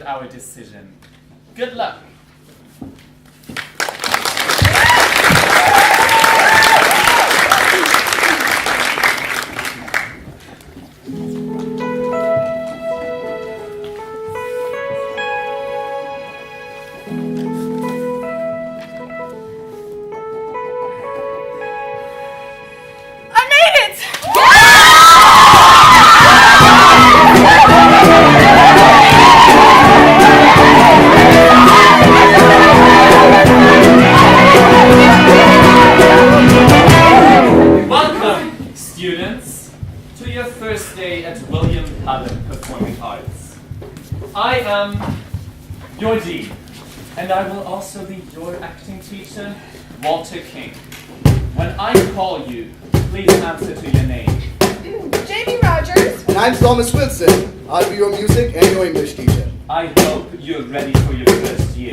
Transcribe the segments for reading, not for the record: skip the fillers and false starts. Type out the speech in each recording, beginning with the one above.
with our decision. Good luck. I am your dean, and I will also be your acting teacher, Walter King. When I call you, please answer to your name. Jamie Rogers. And I'm Thomas Wilson. I'll be your music and your English teacher. I hope you're ready for your first year.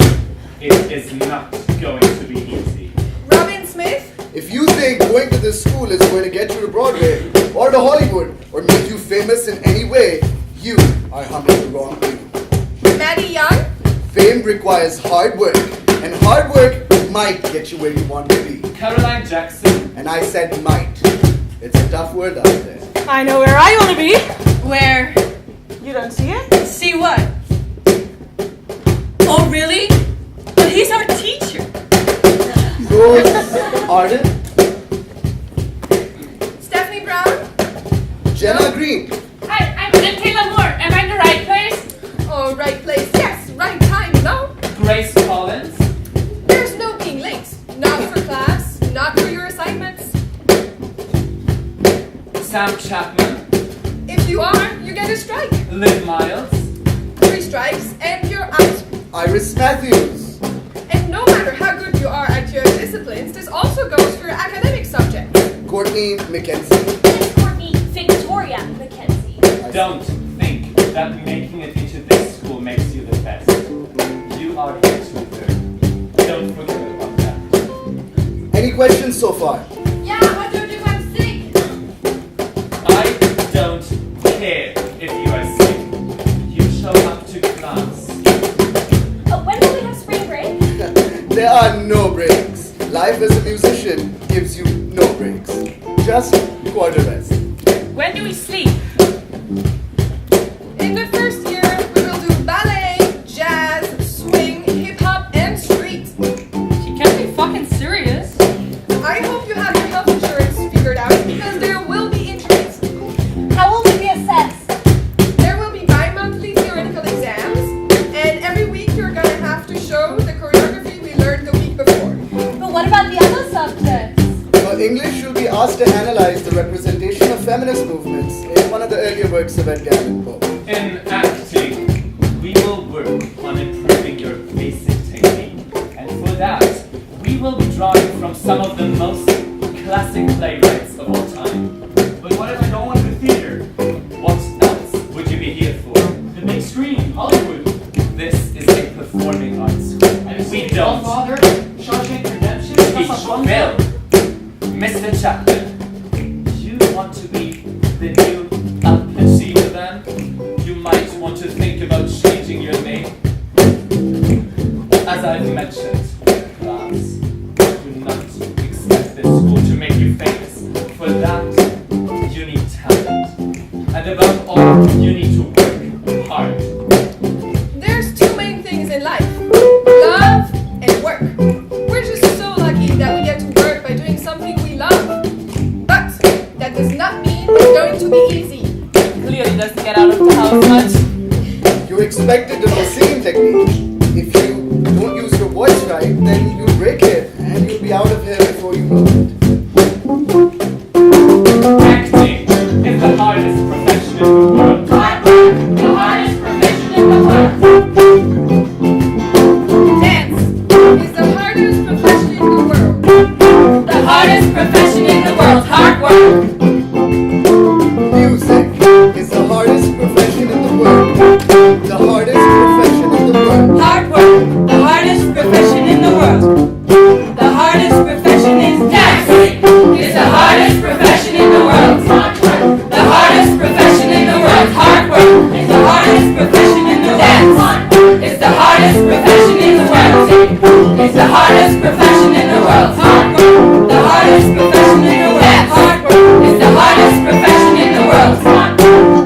It is not going to be easy. Robin Smith. If you think going to this school is going to get you to Broadway, or to Hollywood, or make you famous in any way, you are humming the wrong tune. Maddie Young. Fame requires hard work, and hard work might get you where you want to be. Caroline Jackson. And I said might. It's a tough word out there. I know where I want to be. Where? You don't see it? See what? Oh, really? But he's our teacher. Rose Arden. Stephanie Brown. Jenna Green. Hi, I'm Kayla Moore. Am I in the right place? Oh, right place. Yes, right time, no? Grace Collins. There's no being late. Not for class, not for your assignments. Sam Chapman. If you are, you get a strike. Liv Miles. 3 strikes and you're out. Iris Matthews. And no matter how good you are at your disciplines, this also goes for your academic subjects. Courtney McKenzie. It's Courtney Victoria McKenzie. Don't think that making it into this school makes you the best. You are here to learn. Don't forget about that. Any questions so far? Yeah, what do I do if I'm sick? I don't care if you are sick. You show up to class. When will we have spring break? There are no breaks. Life as a musician gives you no breaks. Just quarter rest. When do we sleep? In the first year, we will do ballet, jazz, swing, hip-hop, and street. She can't be fucking serious. I hope you have your health insurance figured out because there will be injuries. How will we be assessed? There will be bi-monthly theoretical exams, and every week you're gonna have to show the choreography we learned the week before. But what about the other subjects? For English, you'll be asked to analyze the representation of feminist movements in one of the earlier works of Edgar Allan Poe. In acting, we will work on improving your basic technique. And for that, we will be drawing from some of the most classic playwrights of all time. But what if I don't want to do theater? What else would you be here for? The big screen, Hollywood. This is a performing arts school. And we don't Godfather, Shawshank Redemption, teach Casablanca. film. Mr. Chapman, you want to be the new Al Pacino then? You might want to think about changing your name. As I've mentioned, class, do not expect this school to make you famous. For that, you need talent. And above all, you need to work hard. There's 2 main things in life: love and work. We're just so lucky that we get to work by doing something we love. But that does not mean it's going to be easy. Clearly doesn't get out of the house much. You're expected to know singing technique. If you don't use your voice right, then you'll break it, and you'll be out of here before you know it. Acting is the hardest profession in the world. Hard work, the hardest profession in the world. Dance is the hardest profession in the world. The hardest profession in the world. Hard work. Music is the hardest profession in the world. The hardest profession in the world. Hard work. The hardest profession in the world. hardest profession in the world. It's the hardest profession in the world. Hard work. The hardest profession in the world. Hard work. It's the hardest profession in the world.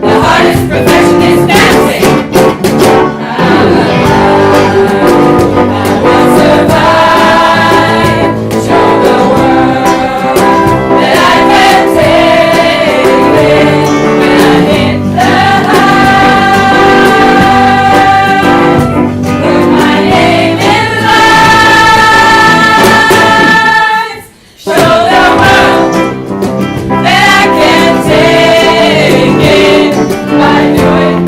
The hardest profession is dancing. I will survive. Show the world that I can take it when I hit the high. Put my name in lights. Show the world that I can take it by doing.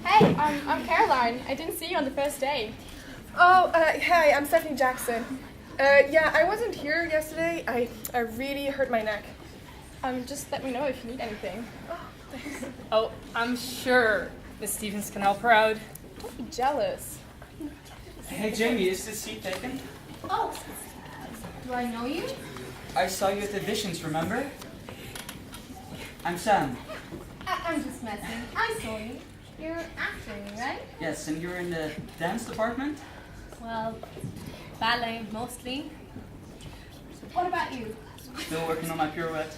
Hey, I'm Caroline. I didn't see you on the first day. Oh, hi, I'm Stephanie Jackson. Yeah, I wasn't here yesterday. I really hurt my neck. Just let me know if you need anything. Oh, I'm sure Miss Stevens can help her out. Don't be jealous. Hey Jamie, is this seat taken? Oh, do I know you? I saw you at the auditions, remember? I'm Sam. I'm just messing. I saw you. You're acting, right? Yes, and you're in the dance department? Well, ballet mostly. What about you? Still working on my pirouette.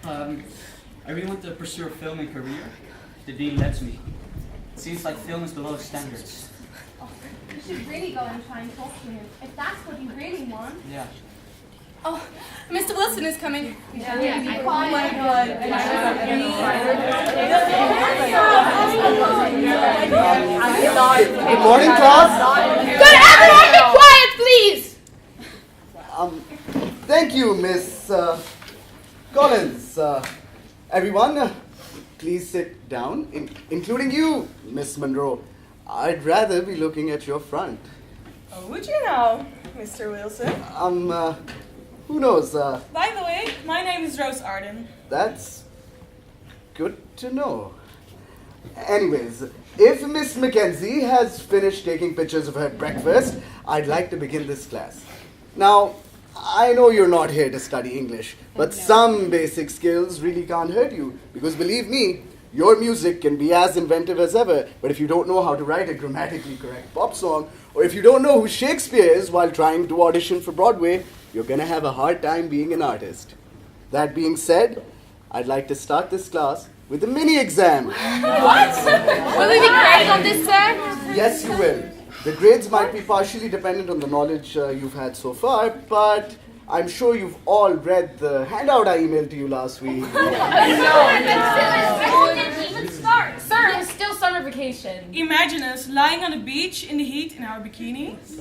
I really want to pursue a filming career. The dean lets me. It seems like film is below standards. Oh, you should really go and try and talk to him. If that's what you really want. Yeah. Oh, Mr. Wilson is coming. Yeah, Oh my God. Good morning, class. Could everyone be quiet, please? Thank you, Miss Collins. Everyone, please sit down, including you, Miss Monroe. I'd rather be looking at your front. Oh, would you now, Mr. Wilson? Who knows? By the way, my name is Rose Arden. That's good to know. Anyways, if Miss Mackenzie has finished taking pictures of her breakfast, I'd like to begin this class. Now, I know you're not here to study English, but some basic skills really can't hurt you. Because believe me, your music can be as inventive as ever, but if you don't know how to write a grammatically correct pop song, or if you don't know who Shakespeare is while trying to audition for Broadway, you're gonna have a hard time being an artist. That being said, I'd like to start this class with a mini exam. What? Will we be graded on this, sir? Yes, you will. The grades might be partially dependent on the knowledge you've had so far, but I'm sure you've all read the handout I emailed to you last week. Sir, it's still summer vacation. Imagine us lying on the beach in the heat in our bikinis.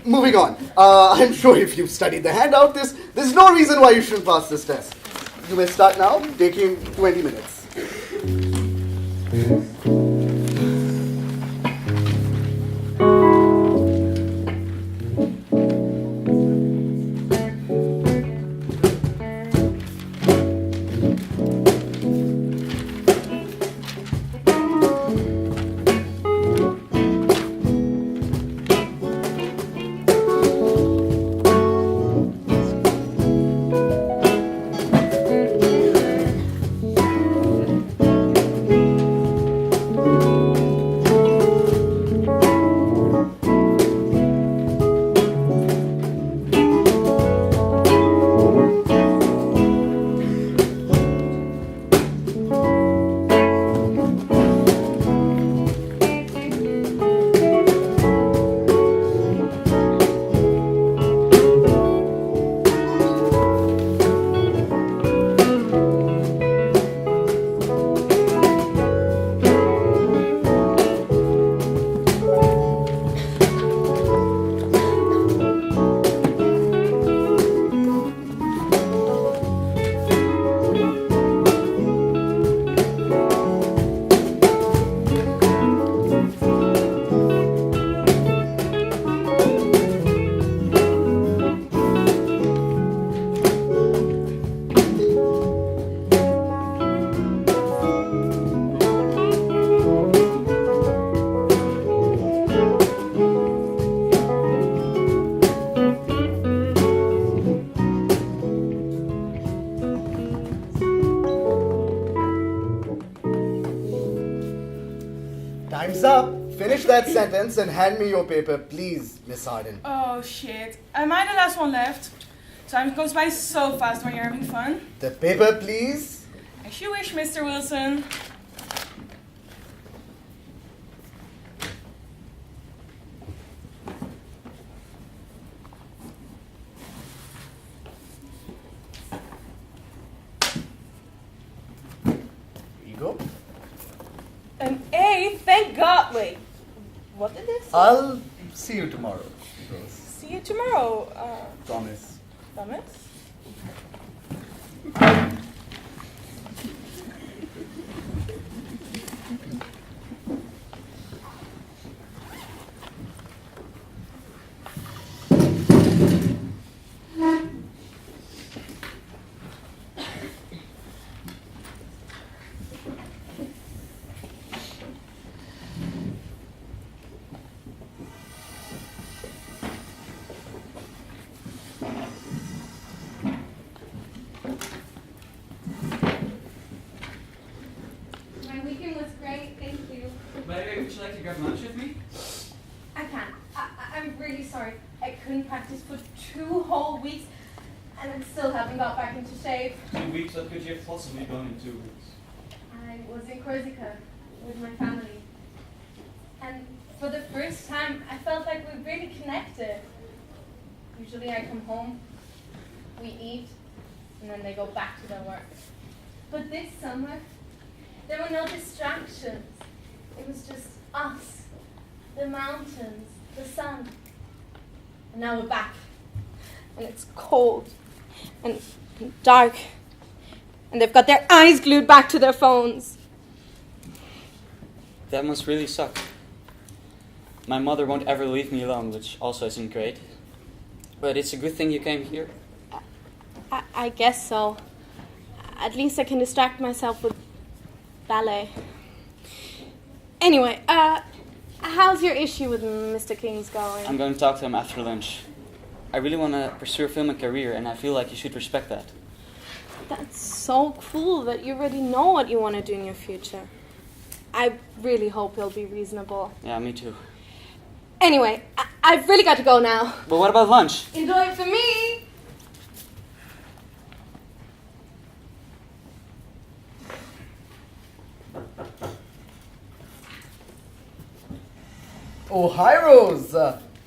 Moving on. I'm sure if you've studied the handout, there's no reason why you shouldn't pass this test. You may start now, taking 20 minutes. Time's up. Finish that sentence and hand me your paper, please, Miss Harden. Oh shit. Am I the last one left? Time goes by so fast when you're having fun. The paper, please. As you wish, Mr. Wilson. Here you go. An A? Thank God. Wait. What did this say? I'll see you tomorrow, Rose. See you tomorrow, Promise. Thomas. My weekend was great, thank you. By the way, would you like to grab lunch with me? I can't. I'm really sorry. I couldn't practice for 2 whole weeks, and I still haven't got back into shape. 2 weeks? What could you have possibly done in 2 weeks? I was in Corsica with my family. And for the first time, I felt like we really connected. Usually I come home, we eat, and then they go back to their work. But this summer, there were no distractions. It was just us, the mountains, the sun. And now we're back. And it's cold and dark. And they've got their eyes glued back to their phones. That must really suck. My mother won't ever leave me alone, which also isn't great. But it's a good thing you came here. I guess so. At least I can distract myself with ballet. Anyway, how's your issue with Mr. King's going? I'm going to talk to him after lunch. I really want to pursue a filming career, and I feel like you should respect that. That's so cool that you already know what you want to do in your future. I really hope he'll be reasonable. Yeah, me too. Anyway, I've really got to go now. But what about lunch? Enjoy it for me! Oh, hi, Rose.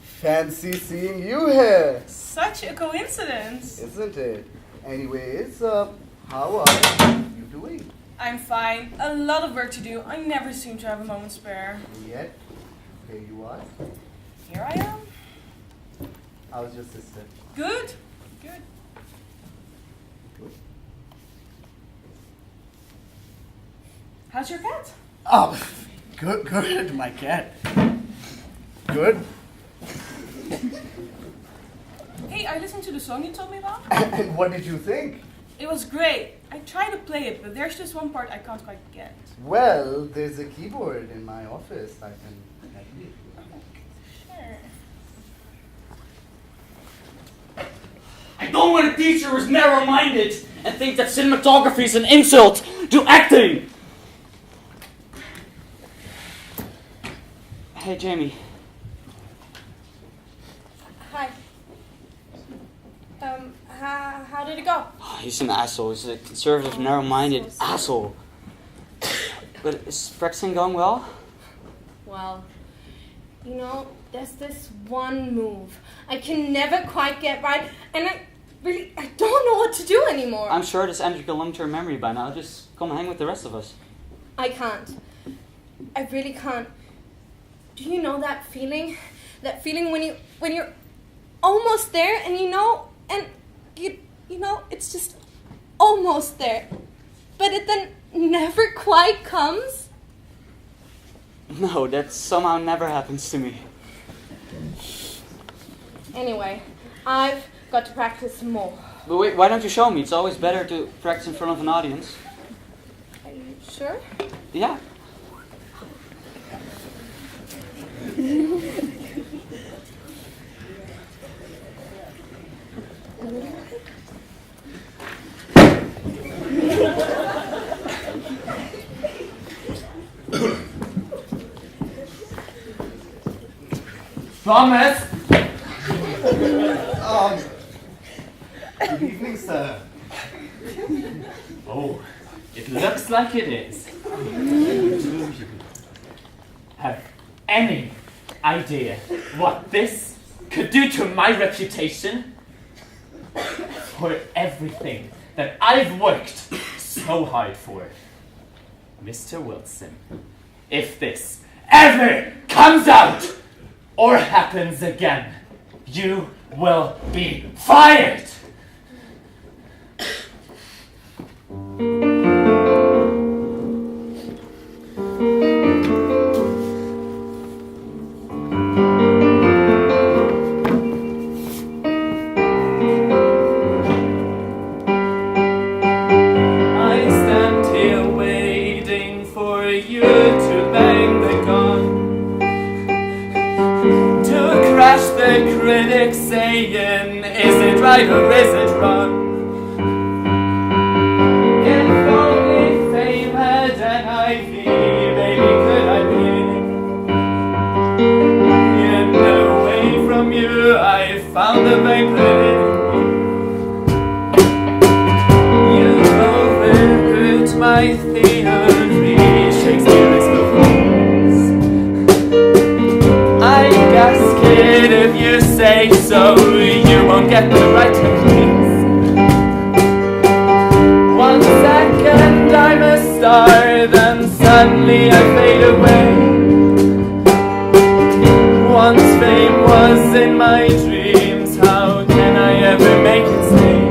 Fancy seeing you here, Such a coincidence. isn't it? Anyways, how are you doing? I'm fine. A lot of work to do. I never seem to have a moment spare. Yet, here you are. Here I am. How's your sister? Good. Good. Good. How's your cat? Oh, good, my cat. Good. Hey, I listened to the song you told me about. And what did you think? It was great. I tried to play it, but there's just one part I can't quite get. Well, there's a keyboard in my office. I can help you. Sure. I don't want a teacher who's narrow-minded and think that cinematography is an insult to acting! Hey, Jamie. Hi. How did it go? Oh, he's an asshole. He's a conservative, narrow-minded so sorry. asshole. But is practicing going well? Well, you know, there's this one move I can never quite get right, and I don't know what to do anymore. I'm sure this entered your long-term memory by now. Just come hang with the rest of us. I can't. I really can't. Do you know that feeling? That feeling when you're almost there, and you know it's just almost there, but it then never quite comes. No, that somehow never happens to me. Anyway, I've got to practice some more. But wait, why don't you show me? It's always better to practice in front of an audience. Are you sure? Yeah. Thomas! Good evening, sir. Oh, it looks like it is. Do you have any idea what this could do to my reputation? For everything that I've worked so hard for. Mr. Wilson, if this ever comes out or happens again, you will be fired! Critics saying, is it right or is it wrong? If only fame had an IV, baby, could I be? And away from you, I found a vapor. You overheard my theory, Shakespeare is the I guess, kid, if you say so, you won't get the right to please. 1 second I'm a star, then suddenly I fade away. Once fame was in my dreams, how can I ever make it stay?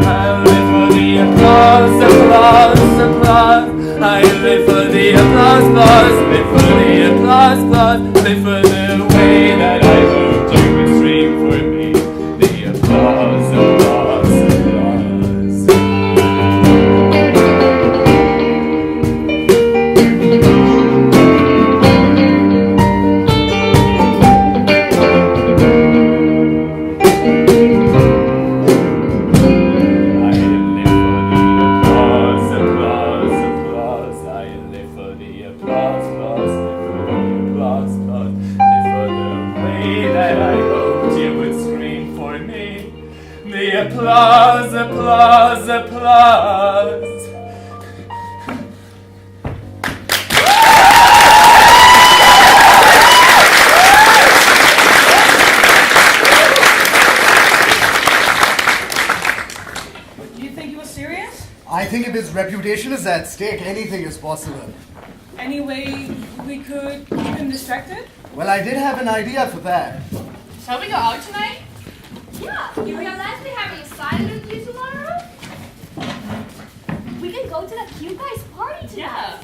I live for the applause, applause, applause. I live for the applause, applause. Live for the applause, applause. Live for the way that I hoped you would scream for me. The applause, applause, applause. Applause, applause, applause. Do you think he was serious? I think if his reputation is at stake, anything is possible. Any way we could keep him distracted? Well, I did have an idea for that. Shall we go out tonight? Yeah, you realize we're having a silent review tomorrow? We can go to that cute guy's party tonight. Yeah.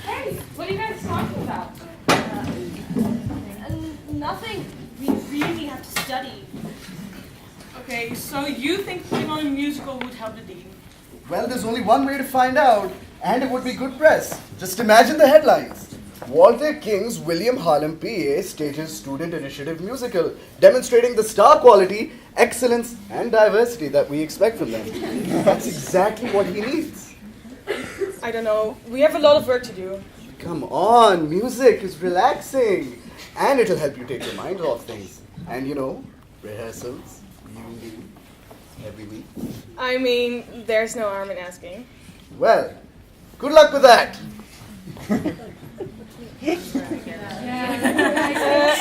Hey, what are you guys talking about? Nothing. We really have to study. Okay, so you think putting on a musical would help the dean? Well, there's only one way to find out, and it would be good press. Just imagine the headlines. Walter King's William Harlem PA stages student initiative musical, demonstrating the star quality, excellence, and diversity that we expect from them. That's exactly what he needs. I don't know. We have a lot of work to do. Come on, music is relaxing, and it'll help you take your mind off things. And you know, rehearsals, you every week. I mean, there's no harm in asking. Well, good luck with that.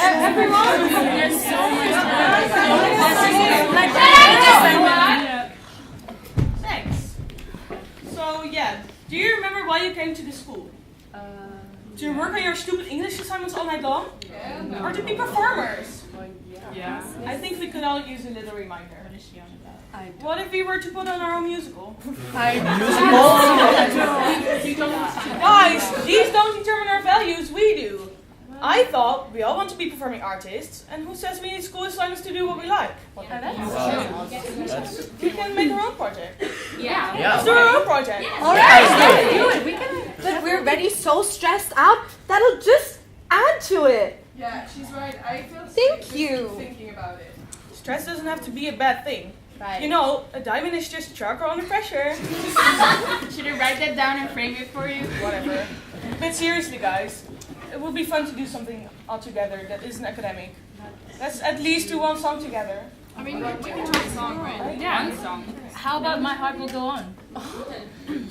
Everyone? There's so much Thanks. So, yeah, do you remember why you came to the school? To work on your stupid English assignments all night long? No. Or to be performers? Yeah. I think we could all use a little reminder. What if we were to put on our own musical? Guys, these don't determine our values, we do. I thought we all want to be performing artists, and who says we need school assignments to do what we like? We can make our own project. Yeah. Let's do our own project. All right, let's do it. We can, but we're already so stressed out. That'll just add to it. Yeah, she's right. I feel Thank sick you. just thinking about it. Stress doesn't have to be a bad thing. Right. You know, a diamond is just charcoal under pressure. Should I write that down and frame it for you? Whatever. But seriously, guys, it would be fun to do something all together that isn't academic. Let's at least do one song together. I mean, we're doing one song, right? Yeah, one song. How about My Heart Will Go On?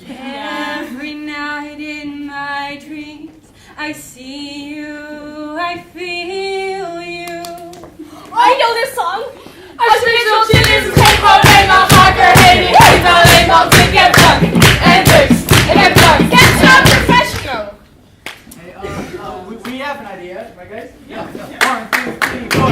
Every night in my dreams, I see you, I feel you. I know this song. I speak so chillies, take my name, my heart, her head, take my name, I'll take get drunk, and drinks, and get drunk. Get some professional. Hey, we have an idea, right guys? Yeah. 1, 2, 3, 4.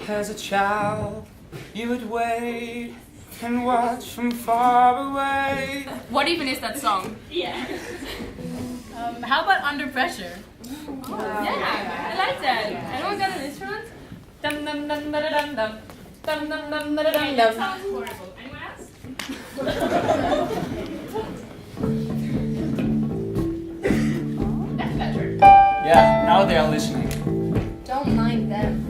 As a child, you would wait and watch from far away. What even is that song? Yeah. How about Under Pressure? Yeah, I like that. Anyone got an instrument? Dum dum dum da dum dum. Dum dum dum da dum dum. Sounds horrible. Anyone else? That's better. Yeah, now they are listening. Don't mind them.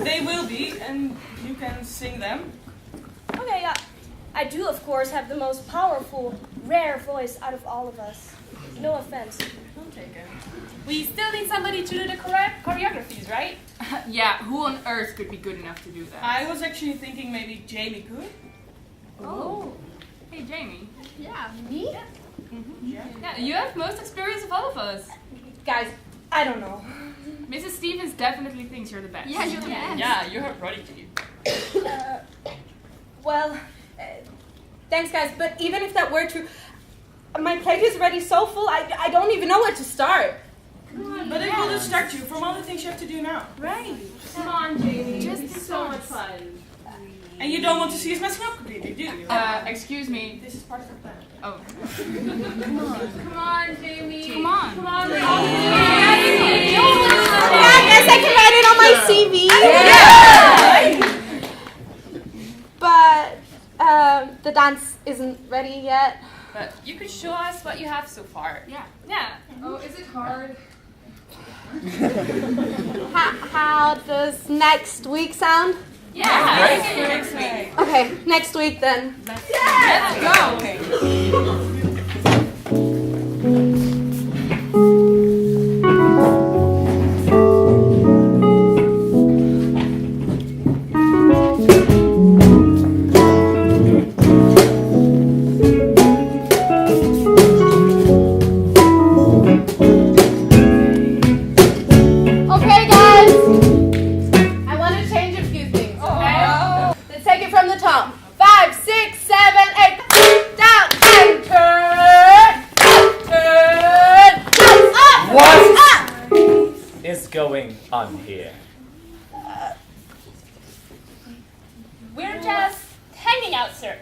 They will be, and you can sing them. Okay, I do, of course, have the most powerful, rare voice out of all of us. No offense. Don't take it. We still need somebody to do the choreographies, right? Yeah, who on earth could be good enough to do that? I was actually thinking maybe Jamie could. Oh. Hey, Jamie. Yeah, me? Yeah. Yeah, you have most experience of all of us. Guys, I don't know. Mrs. Stevens definitely thinks you're the best. Yeah, you're the best. Yeah, you're her prodigy. Well, thanks, guys, but even if that were true, my plate is already so full, I don't even know where to start. But it will distract you from all the things you have to do now. Right. Come on, Jamie. Just so much fun. And you don't want to see us messing up completely, do you? Excuse me. This is part of the plan. Oh. Come on, Jamie. Come on. Come on, Yeah, I guess I can write it on my CV. Yeah. But the dance isn't ready yet. But you could show us what you have so far. Yeah. Yeah. Oh, is it hard? How does next week sound? Yeah. Okay, next week then. Let's go. Okay, guys. I want to change a few things. Okay. Let's take it from the top. 5, 6, 7, 8. Down and turn. Up. What is going on here? We're just hanging out, sir.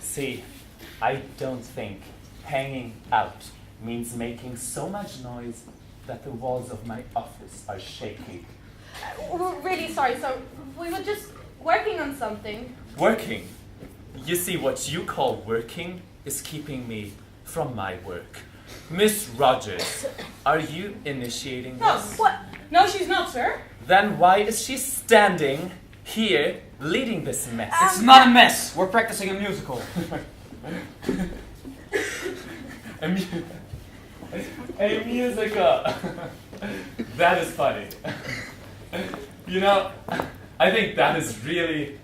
See, I don't think hanging out means making so much noise that the walls of my office are shaking. We're really sorry. So we were just working on something. Working? You see, what you call working is keeping me from my work. Miss Rogers, are you initiating No, this? what? No, she's not, sir. Then why is she standing here leading this mess? It's not a mess. We're practicing a musical. A musical. That is funny. You know, I think that is really,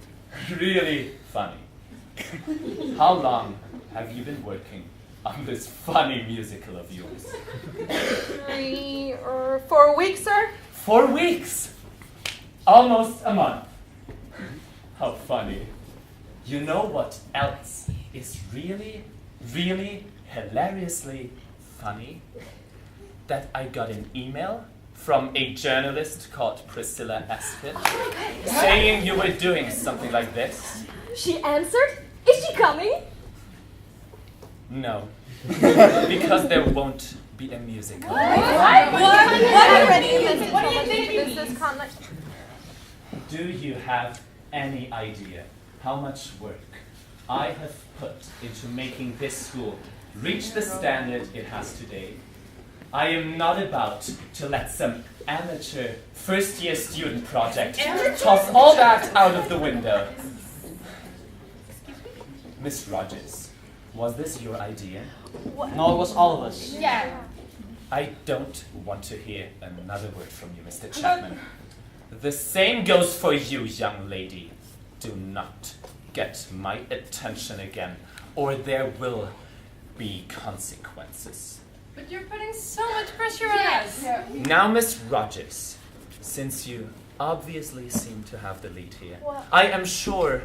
really funny. How long have you been working on this funny musical of yours? 3 or 4 weeks, sir. 4 weeks! Almost a month. How funny. You know what else is really, really hilariously funny? That I got an email from a journalist called Priscilla Espin saying you were doing something like this. She answered? Is she coming? No. Because there won't be a musical. What already invented so much business conduct? Do you have any idea how much work I have put into making this school reach the standard it has today? I am not about to let some amateur first-year student project toss all that out of the window. Miss Rogers, was this your idea? No, it was all of us. Yeah. I don't want to hear another word from you, Mr. Chapman. The same goes for you, young lady. Do not get my attention again, or there will be consequences. But you're putting so much pressure on us. Now, Miss Rogers, since you obviously seem to have the lead here, I am sure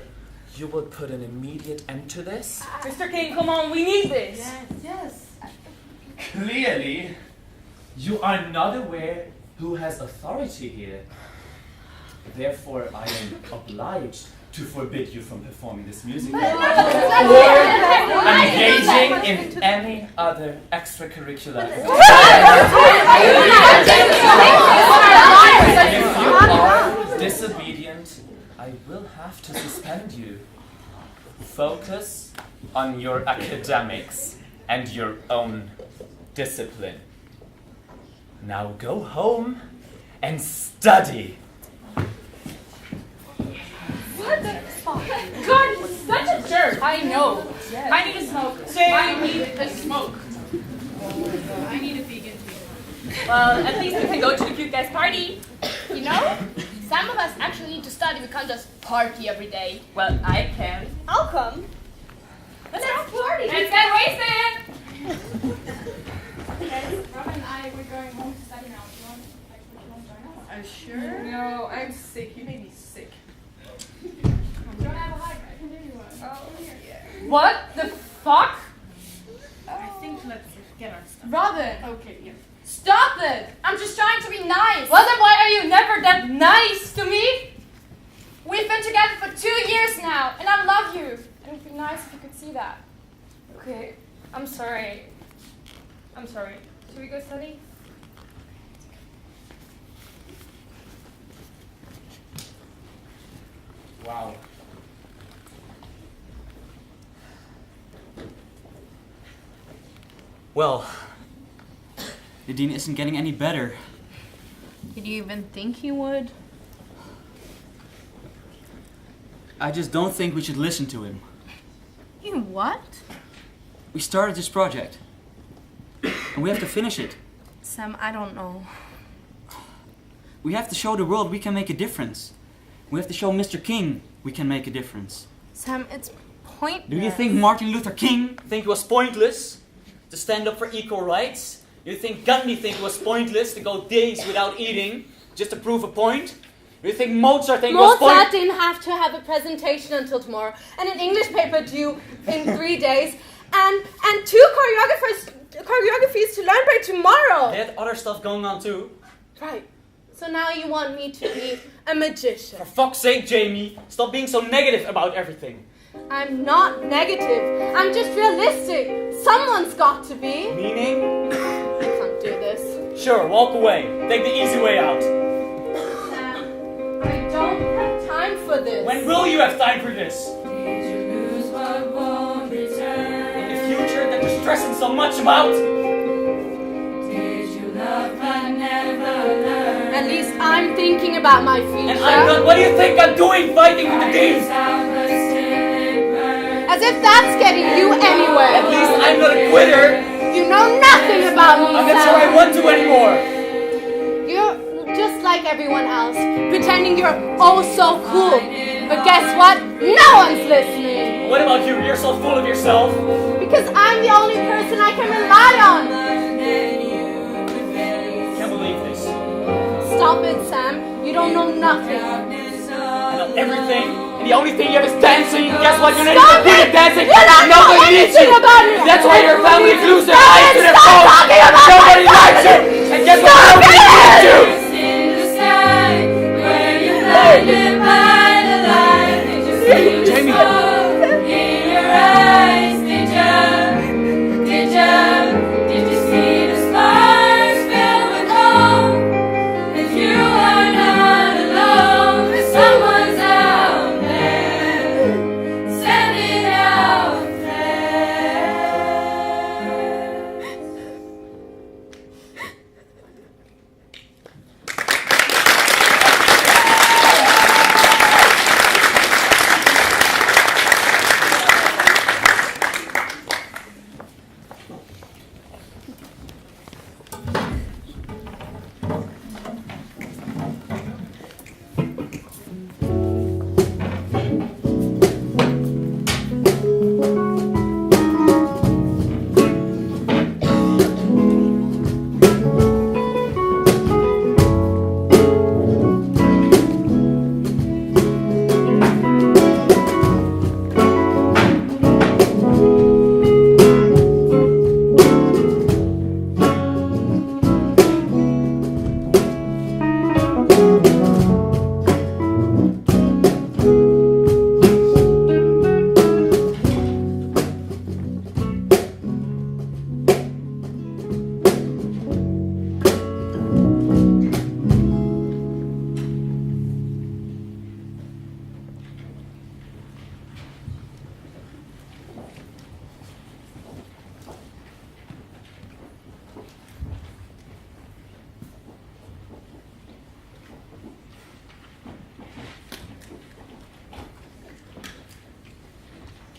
you will put an immediate end to this. Mr. King, come on, we need this. Yes. Clearly, you are not aware who has authority here. Therefore, I am obliged to forbid you from performing this musical or engaging in any other extracurricular activity. If you are disobedient, I will have to suspend you. Focus on your academics and your own discipline. Now go home and study. What the fuck? God, he's such a jerk. I know. I need a smoke. I need a smoke. I need a vegan tea. Well, at least we can go to the cute guy's party. You know, some of us actually need to study. We can't just party every day. Well, I can. I'll come. Let's party. Let's get wasted. Guys, Robin and I, we're going home to study now. Do you want to join us? Are you sure? No, I'm sick. You made me sick. Do you want to have a hug? I can give you one. Oh, yeah. What the fuck? I think let's get our stuff. Robin! Okay, yeah. Stop it! I'm just trying to be nice! Well, then why are you never that nice to me? We've been together for 2 years now, and I love you. And it'd be nice if you could see that. Okay, I'm sorry. I'm sorry. Should we go study? Wow. Well, the dean isn't getting any better. Did you even think he would? I just don't think we should listen to him. You what? We started this project. And we have to finish it. Sam, I don't know. We have to show the world we can make a difference. We have to show Mr. King we can make a difference. Sam, it's pointless. Do you think Martin Luther King think it was pointless to stand up for equal rights? Do you think Gandhi think it was pointless to go days without eating just to prove a point? Do you think Mozart think it was pointless? Mozart didn't have to have a presentation until tomorrow, and an English paper due in 3 days, and 2 choreographies to learn by tomorrow. They had other stuff going on too. Right. So now you want me to be a magician. For fuck's sake, Jamie, stop being so negative about everything. I'm not negative. I'm just realistic. Someone's got to be. Meaning? I can't do this. Sure, walk away. Take the easy way out. Sam, I don't have time for this. When will you have time for this? Did you lose what won't return? In the future that you're stressing so much about? Did you love but never learn? At least I'm thinking about my future. And I'm not. What do you think I'm doing fighting with the demons? As if that's getting you anywhere. At least I'm not a quitter. You know nothing about me, I'm not sure I want to anymore. You're just like everyone else, pretending you're oh so cool. But guess what? No one's listening. What about you? You're so full of yourself. Because I'm the only person I can rely on. Can't believe this. Stop it, Sam. You don't know nothing. I know everything. And the only thing you have is dancing. Guess what? You're not Stop even good it! at dancing. You don't know Nobody needs anything you. about it. That's why your family lose their Stop eyes it! to their Stop phones. talking about Nobody my likes you. family. And guess what? Stop Nobody it! needs you. In the sky, where you blinded by the light, did you see the Jamie. smoke in your eyes? Did you see the sparks filled with hope? That you are not alone, that someone's out there, sending out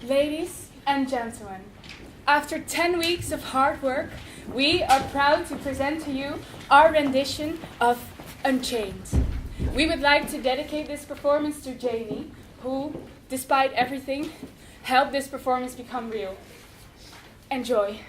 Ladies and gentlemen, after 10 weeks of hard work, we are proud to present to you our rendition of Unchained. We would like to dedicate this performance to Jamie, who, despite everything, helped this performance become real. Enjoy.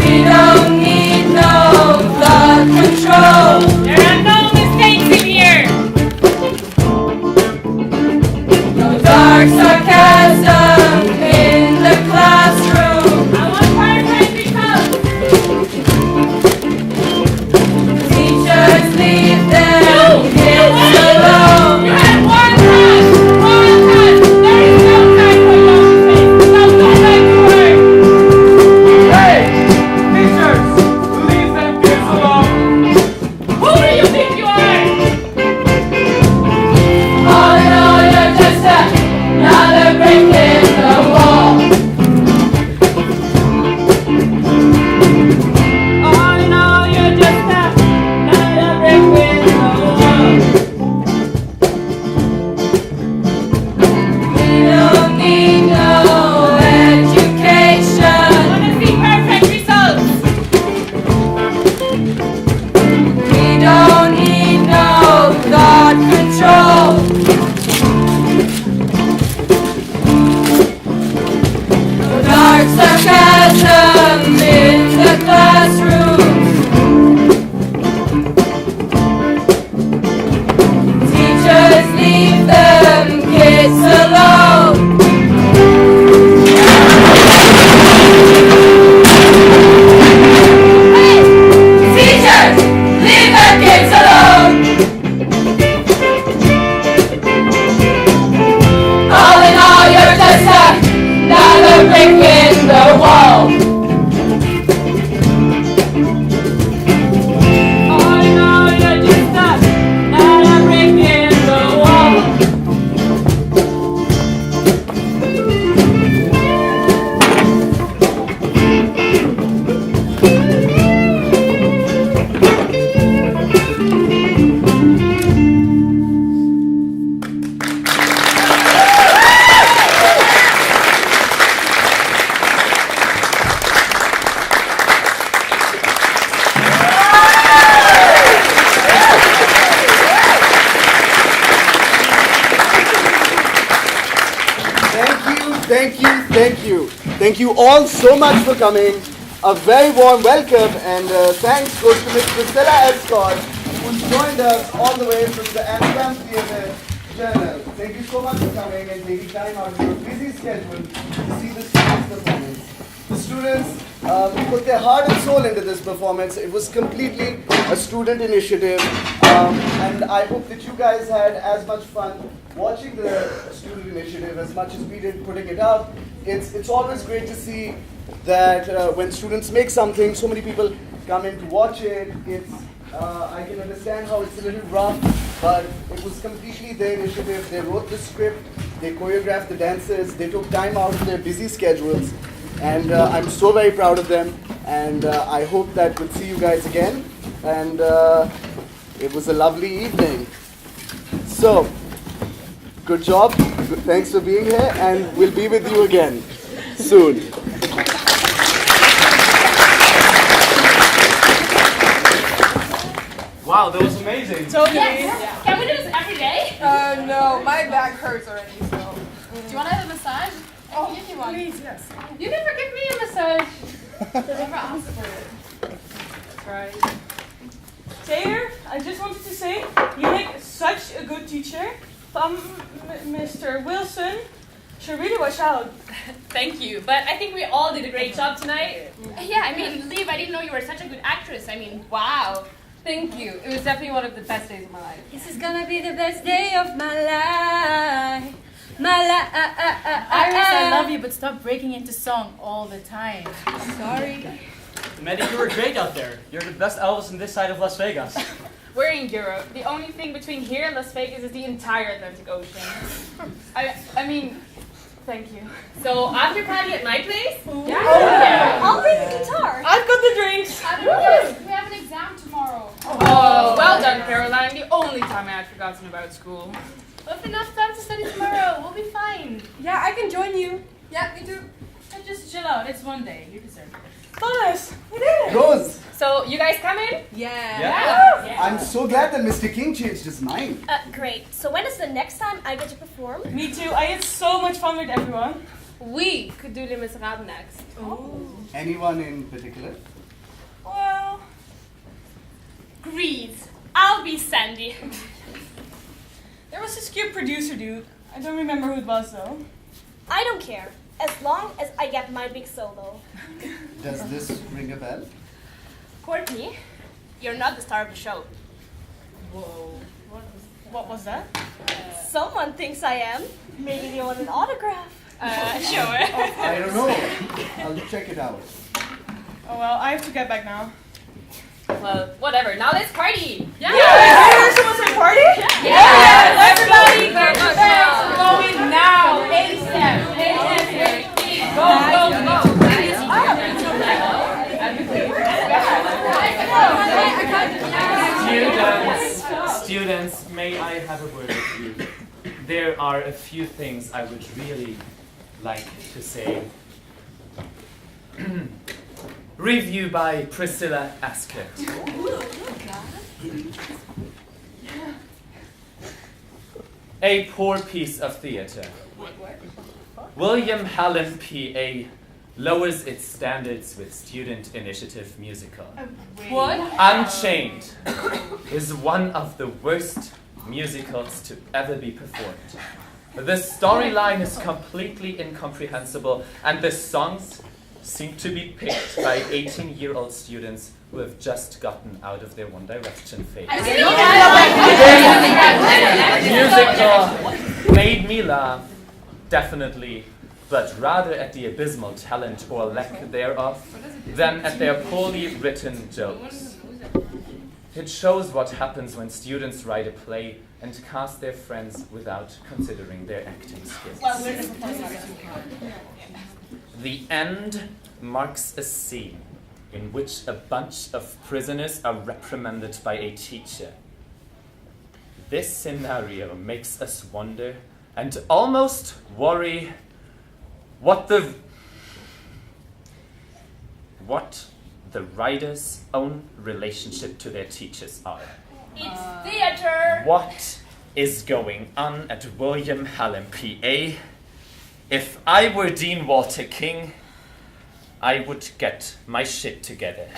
We don't need no blood control. There are no thank you, thank you. Thank you all so much for coming. A very warm welcome and thanks goes to Miss Priscilla Escott, who's joined us all the way from the Amsterdam Theatre Journal. Thank you so much for coming and taking time out of your busy schedule to see the students' performance. The students put their heart and soul into this performance. It was completely a student initiative, and I hope that you guys had as much fun watching the student initiative as much as we did putting it up. It's always great to see that when students make something, so many people come in to watch it. I can understand how it's a little rough, but it was completely their initiative. They wrote the script, they choreographed the dances, they took time out of their busy schedules, and I'm so very proud of them, and I hope that we'll see you guys again, and it was a lovely evening. So, good job, thanks for being here, and we'll be with you again soon. Wow, that was amazing. Totally. Yes. Can we do this every day? No, my back hurts already, so. Do you want to have a massage? I can give you one. Please, yes. You never give me a massage. Never asked for it. Right. Taylor, I just wanted to say, you make such a good teacher. Mr. Wilson should really watch out. Thank you, but I think we all did a great job tonight. Yeah, I mean, Liv, I didn't know you were such a good actress. I mean, wow. Thank you. It was definitely one of the best days of my life. This is gonna be the best day of my life. Iris, I love you, but stop breaking into song all the time. Sorry. Maddie, you were great out there. You're the best Elvis in this side of Las Vegas. We're in Europe. The only thing between here and Las Vegas is the entire Atlantic Ocean. I mean, thank you. So, after party at my place? Yeah. I'll bring the guitar. I've got the drinks. We have an exam tomorrow. Oh, well done, Caroline. The only time I had forgotten about school. We'll have enough time to study tomorrow. We'll be fine. Yeah, I can join you. Yeah, me too. Just chill out. It's one day. You deserve it. Thomas, we did it. Rose, So, you guys coming? Yeah. I'm so glad that Mr. King changed his mind. Great. So when is the next time I get to perform? Me too. I had so much fun with everyone. We could do Les Miserables next. Anyone in particular? Well, Grease. I'll be Sandy. there was this cute producer dude. I don't remember who it was though. I don't care, as long as I get my big solo. Does this ring a bell? Courtney, you're not the star of the show. Whoa. What was that? Someone thinks I am. Maybe they want an autograph. Sure. I don't know. I'll check it out. Oh well, I have to get back now. Well, whatever. Now let's party! Yeah! There's someone say party? Yes! Everybody, going now! ASAP! Students, may I have a word with you? There are a few things I would really like to say. Review by Priscilla Ascott. A poor piece of theater. William Hallam PA lowers its standards with student initiative musical. What? Unchained is one of the worst musicals to ever be performed. The storyline is completely incomprehensible, and the songs seem to be picked by 18-year-old students who have just gotten out of their One Direction phase. Musical made me laugh, definitely, but rather at the abysmal talent or lack thereof than at their poorly written jokes. It shows what happens when students write a play and cast their friends without considering their acting skills. The end marks a scene in which a bunch of prisoners are reprimanded by a teacher. This scenario makes us wonder and almost worry what the writers' own relationship to their teachers are. It's theater. What is going on at William Hallam PA? If I were Dean Walter King, I would get my shit together.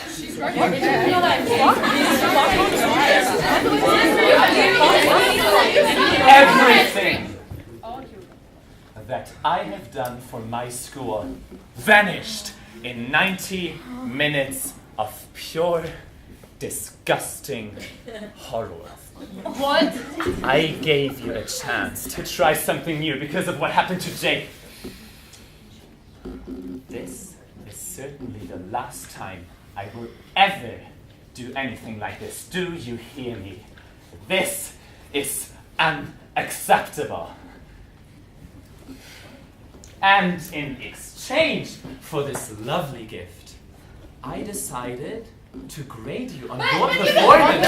Everything that I have done for my school vanished in 90 minutes of pure, disgusting horror. What? I gave you a chance to try something new because of what happened to Jake. This is certainly the last time I will ever do anything like this. Do you hear me? This is unacceptable. And in exchange for this lovely gift, I decided to grade you on your performance.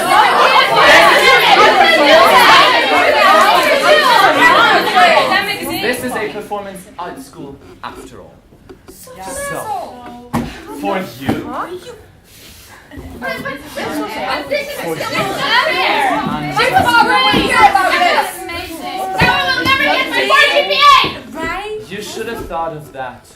This is a performance art school after all. So, for you, you should have thought of that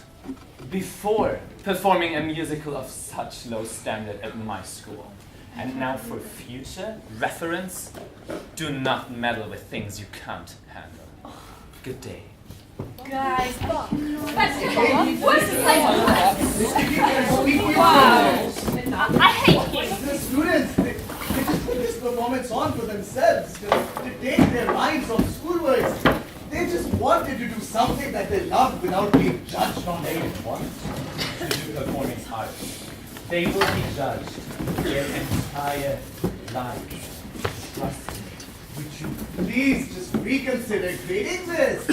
before performing a musical of such low standard at my school. And now for future reference, do not meddle with things you can't handle. Good day. Guys, Students, they just put this performance on for themselves to take their minds off schoolwork. They just wanted to do something that they loved without being judged on it. They want to do performing arts. They will be judged their entire lives. Trust me. Would you please just reconsider grading this?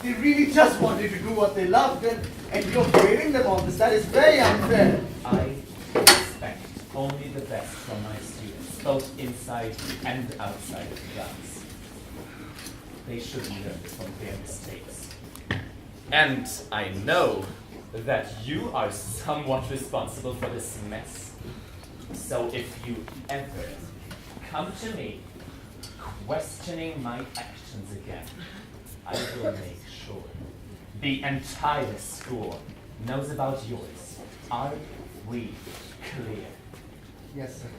They really just wanted to do what they loved, and you're grading them on this. That is very unfair. I expect only the best from my students, both inside and outside of class. They should learn from their mistakes. And I know that you are somewhat responsible for this mess. So if you ever come to me questioning my actions again, I will make sure the entire school knows about yours. Are we clear? Yes, sir.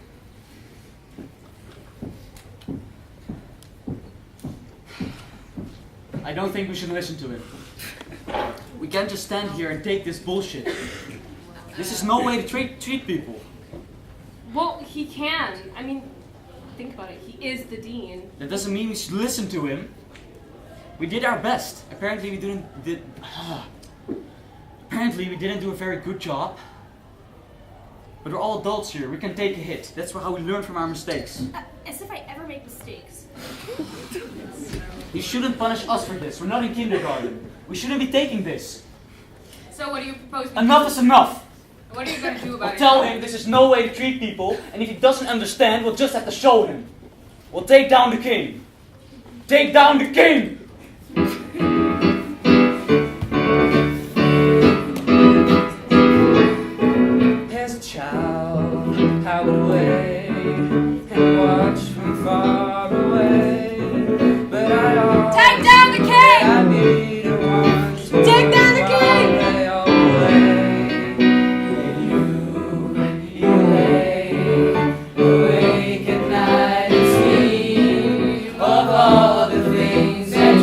I don't think we should listen to him. We can't just stand here and take this bullshit. This is no way to treat people. Well, he can. I mean, think about it. He is the dean. That doesn't mean we should listen to him. We did our best. Apparently we didn't do a very good job. But we're all adults here. We can take a hit. That's how we learn from our mistakes. As if I ever make mistakes. You shouldn't punish us for this. We're not in kindergarten. We shouldn't be taking this. So what do you propose? Enough is enough. What are you going to do We'll about it? tell him this is no way to treat people, and if he doesn't understand, we'll just have to show him. We'll take down the king. Take down the king! As a child, I would wait and watch from far away. But I always Take down the king! I need a one to Take down the king! play away. You lay awake at night and sleep of all the things that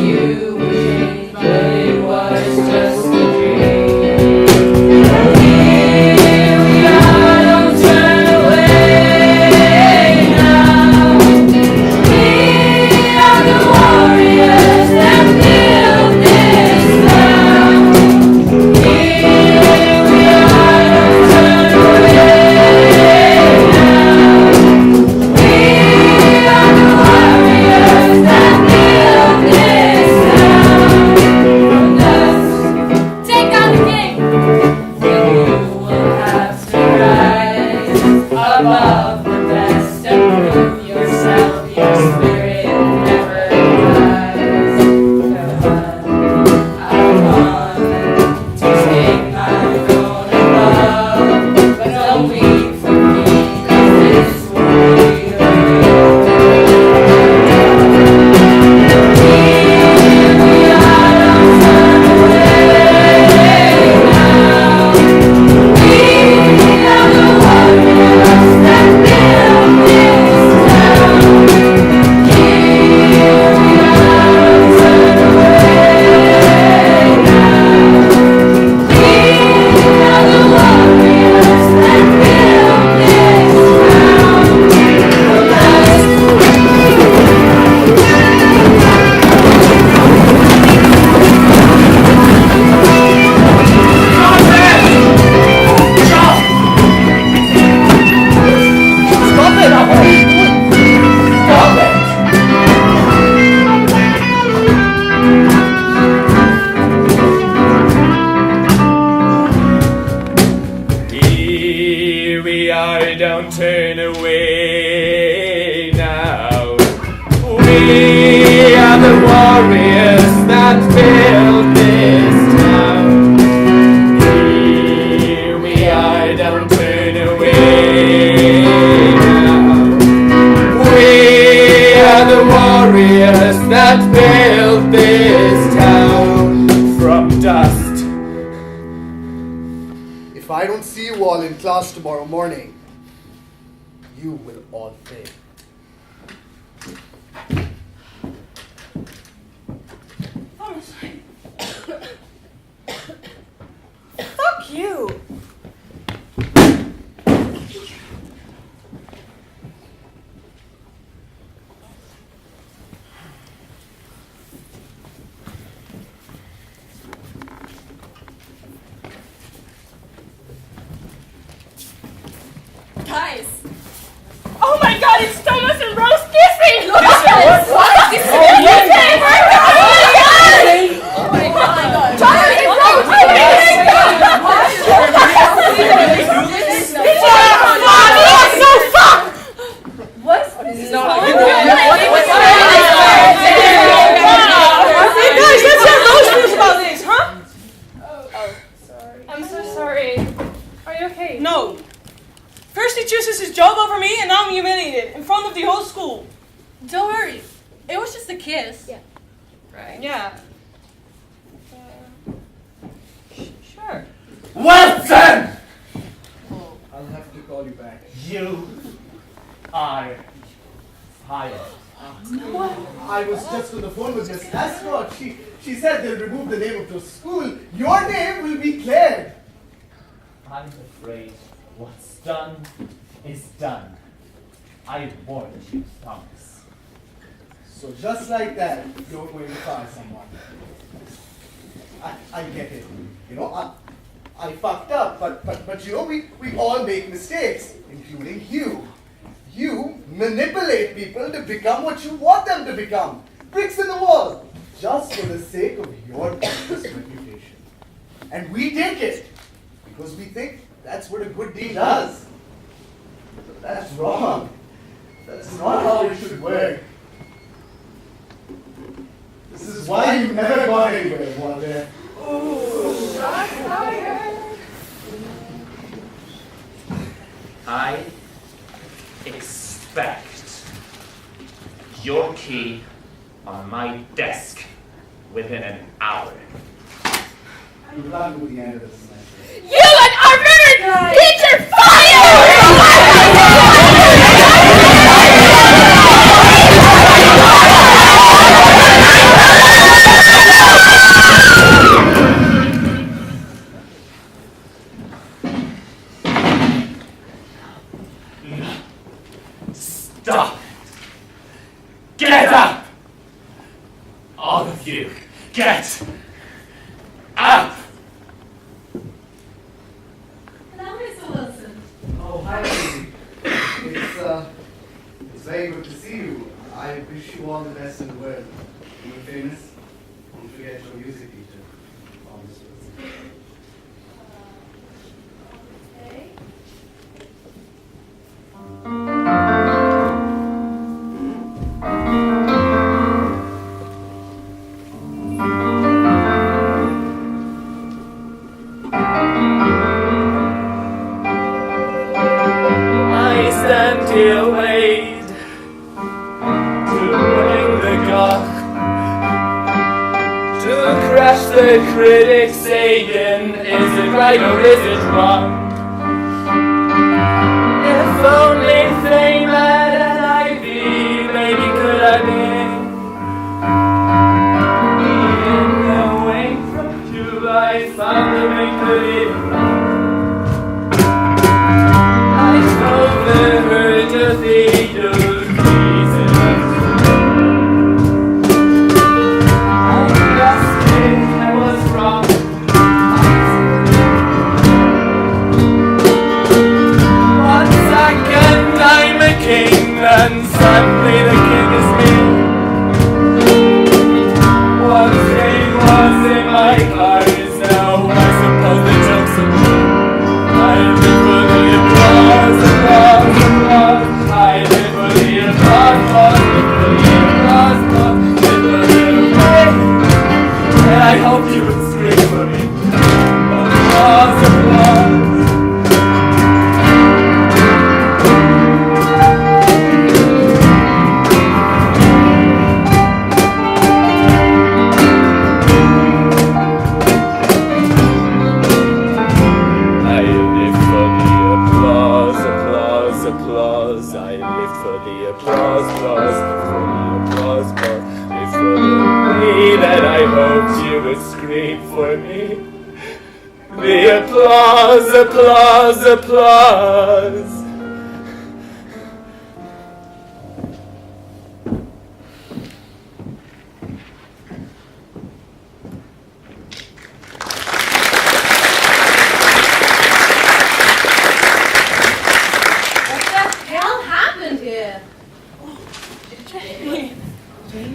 the warriors that built this town. Here we are, don't turn away now. We are the warriors that built this town from dust. If I don't see you all in class tomorrow morning, you will all fail. Thomas. Fuck you. Guys. Oh my god, it's Thomas and Rose kissing! Look at this! What? Oh my god! Thomas and Rose! So fuck! What? No. Hey guys, let's have those news about this, huh? I'm so sorry. Are you okay? No. First he chooses his job over me, and now I'm humiliated in front of the whole school. Don't worry. It was just a kiss. Yeah. Right? Yeah. Sure. Wilson! I'll have to call you back. You are fired. I was just on the phone with Miss Ascot. She said they'll remove the name of the school. Your name will be cleared. I'm afraid what's done is done. I warned you, Thomas. So just like that, you're going to fire someone. I get it. You know, I fucked up, but you know, we all make mistakes, including you. You manipulate people to become what you want them to become. Bricks in the wall, just for the sake of your business reputation. And we take it because we think that's what a good deed does. But that's wrong. That's not how it should work. This is why you never got anywhere, Walter. I expect your key on my desk within an hour. Good luck with the end of the semester. You and our murdered teacher fired! Stop! Get up! All of you, get up! Hello, Mr. Wilson. Oh, hi. It's very good to see you. I wish you all the best in the world. You're famous. Don't forget your music teacher, Thomas Wilson. Okay. I stand here wait to bring the gong, to crush the critics saying, is it right or is it wrong? If only fame had an ivy, maybe could I be away from you? I found a way to live. Overheard a video reason. I lost it, I was wrong. Once I got hoped you would scream for me. Applause, applause. I live for the applause, applause, applause. I live for the applause, applause, for the applause, applause. Live for the way that I hoped you would scream for me. The applause, applause, applause.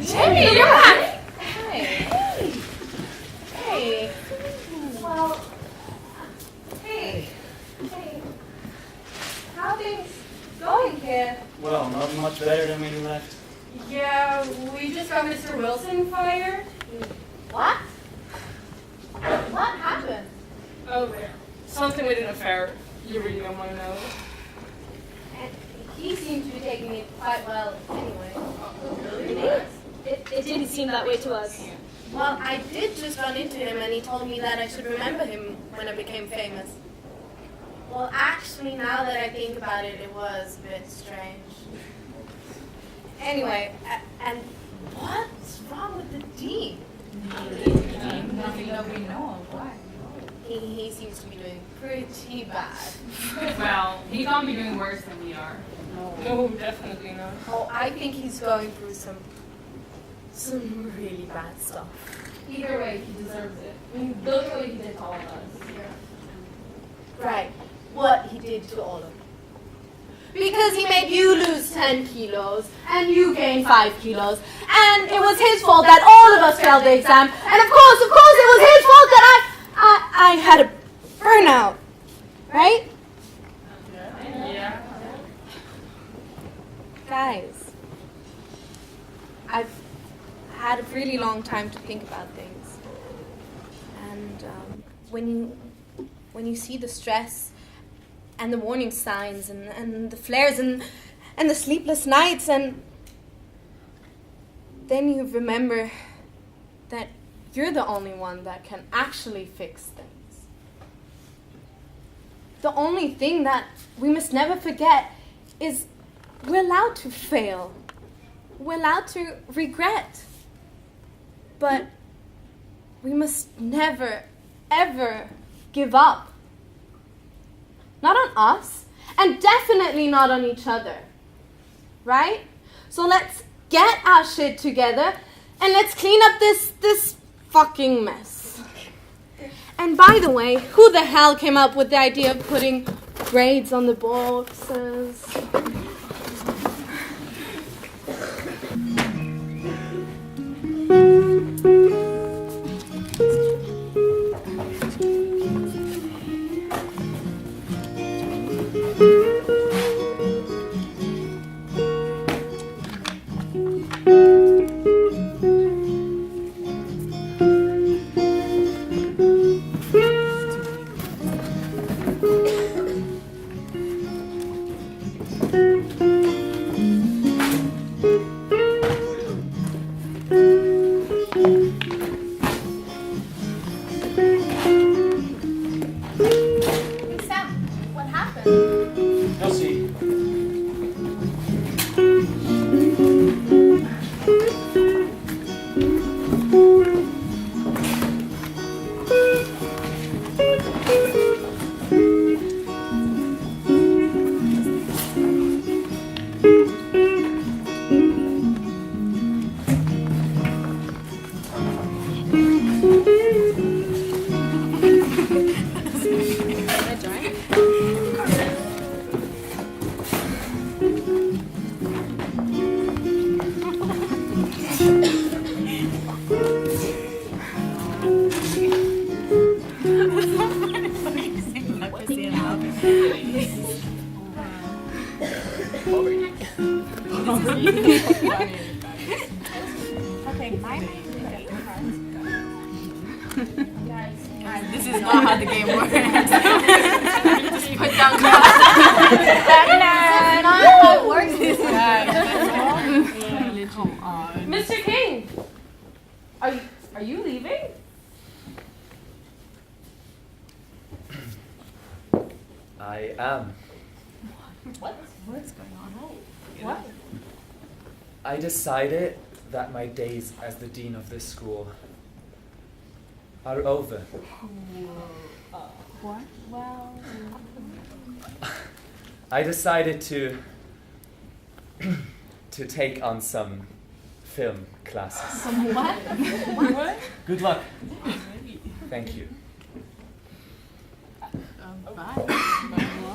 Jamie, you're back! Hey. Well, hey. How things going here? Well, not much better than when you left. Yeah, we just got Mr. Wilson fired. What? What happened? Oh, there. Something with an affair. You really don't want to know. And he seemed to be taking it quite well anyway. Really? It didn't seem that way to us. Well, I did just run into him and he told me that I should remember him when I became famous. Well, actually, now that I think about it, it was a bit strange. Anyway, and what's wrong with the dean? Nothing that we know of. Why? He seems to be doing pretty bad. Well, he can't be doing worse than we are. No, definitely not. Oh, I think he's going through some really bad stuff. Either way, he deserves it. I mean, look what he did to all of us. Right, what he did to all of them. Because he made you lose 10 kilos, and you gained 5 kilos, and it was his fault that all of us failed the exam, and of course, it was his fault that I had a burnout, right? Yeah. Guys, I've had a really long time to think about things. And when you see the stress and the warning signs and the flares and the sleepless nights, and then you remember that you're the only one that can actually fix things. The only thing that we must never forget is we're allowed to fail. We're allowed to regret. But we must never, ever give up. Not on us, and definitely not on each other. Right? So let's get our shit together and let's clean up this fucking mess. And by the way, who the hell came up with the idea of putting grades on the boxes? This is not how the game works. Just put down That's not how it works. Mr. King, are you leaving? I am. What's going on? What? I decided that my days as the dean of this school are over. What? Well. I decided to take on some film classes. Some what? What? Good luck. Thank you.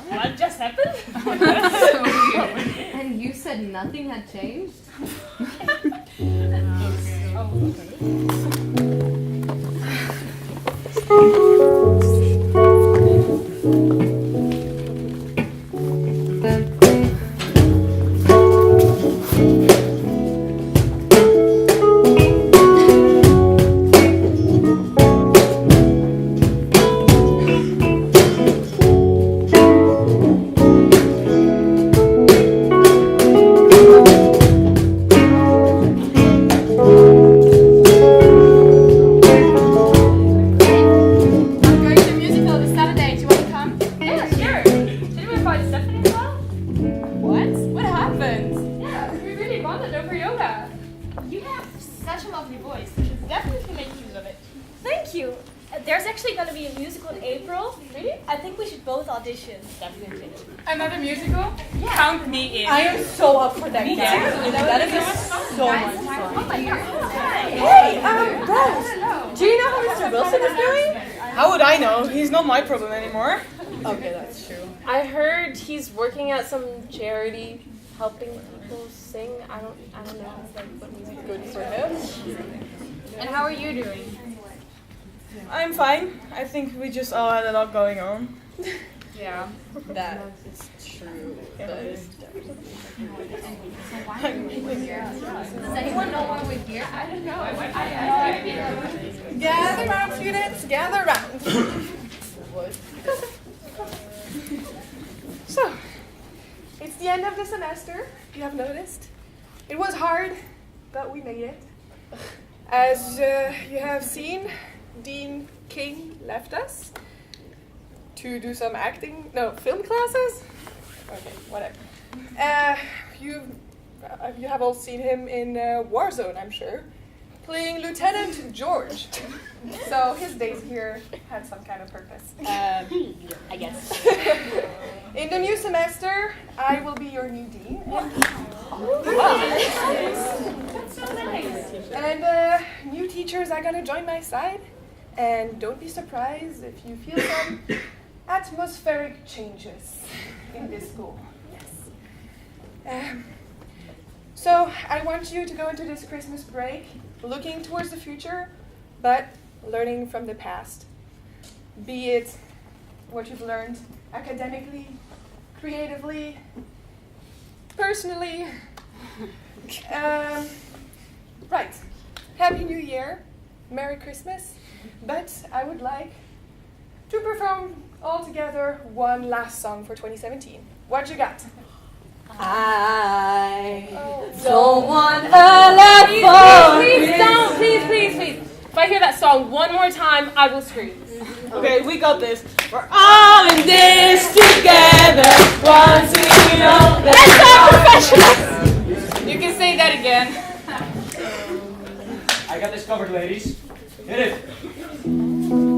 What just happened? And you said nothing had changed? Another musical? Yeah. Count me in. I am so up for that. That is so much fun. Oh my God. Hey, Rose, do you know how Mr. Wilson is doing? How would I know? He's not my problem anymore. Okay, that's true. I heard he's working at some charity, helping people sing. I don't know. Like, what music Good for him. And how are you doing? I'm fine. I think we just all had a lot going on. Yeah, that is true. Does anyone know why we're here? I don't know. Gather round, students. Gather round. So, it's the end of the semester, if you have noticed. It was hard, but we made it. As you have seen, Dean King left us to do some film classes. Okay, whatever. You have all seen him in Warzone, I'm sure, playing Lieutenant George. So his days here had some kind of purpose. I guess. In the new semester, I will be your new dean. That's so nice. And new teachers are gonna join my side. And don't be surprised if you feel some atmospheric changes in this school. Yes. So I want you to go into this Christmas break looking towards the future, but learning from the past. Be it what you've learned academically, creatively, personally. Right. Happy New Year. Merry Christmas. But I would like to perform all together one last song for 2017. What you got? I don't want a lot for Please don't. Please. If I hear that song one more time, I will scream. Okay, we got this. We're all in this together. Once we know That's not professional. You can say that again. I got this covered, ladies. Hit it.